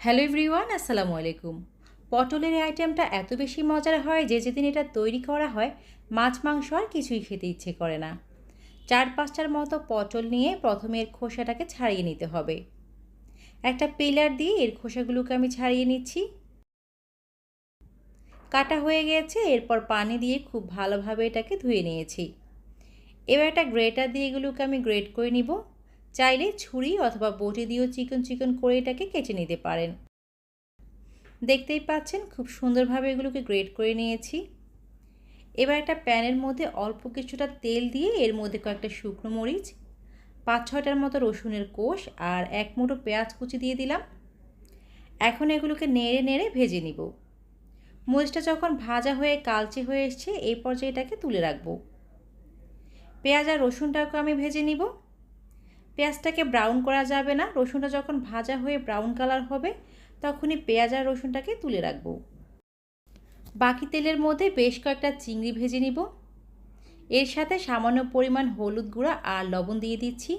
Hello everyone, আসসালামু আলাইকুম। পটলের এই আইটেমটা এত বেশি মজার হয় যে যেদিন এটা তৈরি করা হয় মাছ মাংস আর কিছুই খেতে ইচ্ছে করে না। 4-5টার মতো পটল নিয়ে প্রথমে এর খোসাটাকে ছাড়িয়ে নিতে হবে। একটা পিলার দিয়ে এর খোসাগুলোকে আমি ছাড়িয়ে নিচ্ছি। কাটা হয়ে গেছে, এরপর পানি দিয়ে খুব ভালোভাবে এটাকে ধুয়ে নিয়েছি। এবার একটা গ্রেটার দিয়ে এগুলোকে আমি গ্রেট করে নিব। চাইলে ছুরি অথবা বটি দিয়েও চিকন চিকন করে এটাকে কেটে নিতে পারেন। দেখতেই পাচ্ছেন খুব সুন্দরভাবে এগুলোকে গ্রেট করে নিয়েছি। এবার একটা প্যানের মধ্যে অল্প কিছুটা তেল দিয়ে এর মধ্যে কয়েকটা শুকনো মরিচ, 5-6টার মতো রসুনের কোষ আর 1 মুঠো পেঁয়াজ কুচি দিয়ে দিলাম। এখন এগুলোকে নেড়ে নেড়ে ভেজে নিব। মরিচটা যখন ভাজা হয়ে কালচে হয়ে এসছে এই পর্যায়ে এটাকে তুলে রাখবো। পেঁয়াজ আর রসুনটাকে আমি ভেজে নিব। পেঁয়াজটাকে ব্রাউন করা যাবে না, রসুনটা যখন ভাজা হয়ে ব্রাউন কালার হবে তখনই পেঁয়াজ আর রসুনটাকে তুলে রাখবো। বাকি তেলের মধ্যে বেশ কয়েকটা চিংড়ি ভেজে নিব। এর সাথে সামান্য পরিমাণ হলুদ গুঁড়া আর লবণ দিয়ে দিচ্ছি।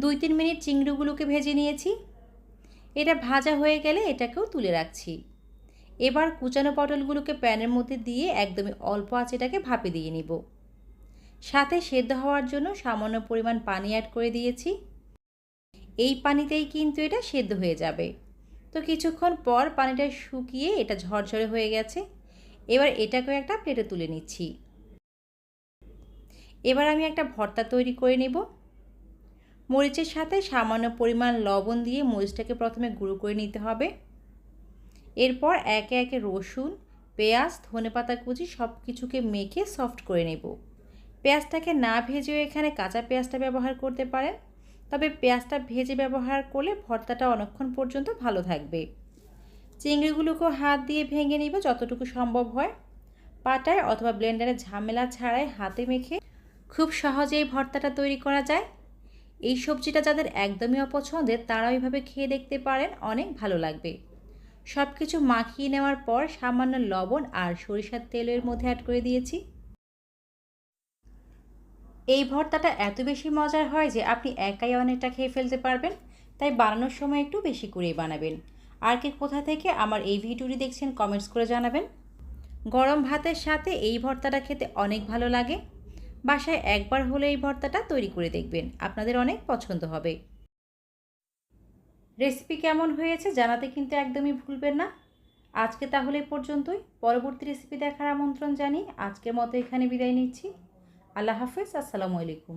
2-3 মিনিট চিংড়িগুলোকে ভেজে নিয়েছি। এটা ভাজা হয়ে গেলে এটাকেও তুলে রাখছি। এবার কুচানো পটলগুলোকে প্যানের মধ্যে দিয়ে একদমই অল্প আঁচে এটাকে ভাপে দিয়ে নিব। সাথে সেদ্ধ হওয়ার জন্য সামান্য পরিমাণ পানি অ্যাড করে দিয়েছি। এই পানিতেই কিন্তু এটা সেদ্ধ হয়ে যাবে। তো কিছুক্ষণ পর পানিটা শুকিয়ে এটা ঝরঝরে হয়ে গেছে। এবার এটাকেও একটা প্লেটে তুলে নিচ্ছি। এবার আমি একটা ভর্তা তৈরি করে নেব। মরিচের সাথে সামান্য পরিমাণ লবণ দিয়ে মরিচটাকে প্রথমে গুঁড়ো করে নিতে হবে। এরপর একে একে রসুন, পেঁয়াজ, ধনেপাতা কুচি সব কিছুকে মেখে সফট করে নেব। পেঁয়াজটাকে না ভেজেও এখানে কাঁচা পেঁয়াজটা ব্যবহার করতে পারেন, তবে পেঁয়াজটা ভেজে ব্যবহার করলে ভর্তাটা অনেকক্ষণ পর্যন্ত ভালো থাকবে। চিংড়িগুলোকেও হাত দিয়ে ভেঙে নিব যতটুকু সম্ভব হয়। পাটায় অথবা ব্লেন্ডারে ঝামেলা ছাড়াই হাতে মেখে খুব সহজেই ভর্তাটা তৈরি করা যায়। এই সবজিটা যাদের একদমই অপছন্দের তারা এইভাবে খেয়ে দেখতে পারেন, অনেক ভালো লাগবে। সব কিছু মাখিয়ে নেওয়ার পর সামান্য লবণ আর সরিষার তেলের মধ্যে অ্যাড করে দিয়েছি। এই ভর্তাটা এত বেশি মজার হয় যে আপনি একাই অনেকটা খেয়ে ফেলতে পারবেন, তাই বানানোর সময় একটু বেশি করেই বানাবেন। আর কে কোথা থেকে আমার এই ভিডিওটি দেখছেন কমেন্টস করে জানাবেন। গরম ভাতের সাথে এই ভর্তাটা খেতে অনেক ভালো লাগে। বাসায় একবার হলে এই ভর্তাটা তৈরি করে দেখবেন, আপনাদের অনেক পছন্দ হবে। রেসিপি কেমন হয়েছে জানাতে কিন্তু একদমই ভুলবেন না। আজকে তাহলে পর্যন্তই, পরবর্তী রেসিপি দেখার আমন্ত্রণ জানিয়ে আজকের মতো এখানে বিদায় নিচ্ছি। আল্লাহ হাফেজ, আসসালামু আলাইকুম।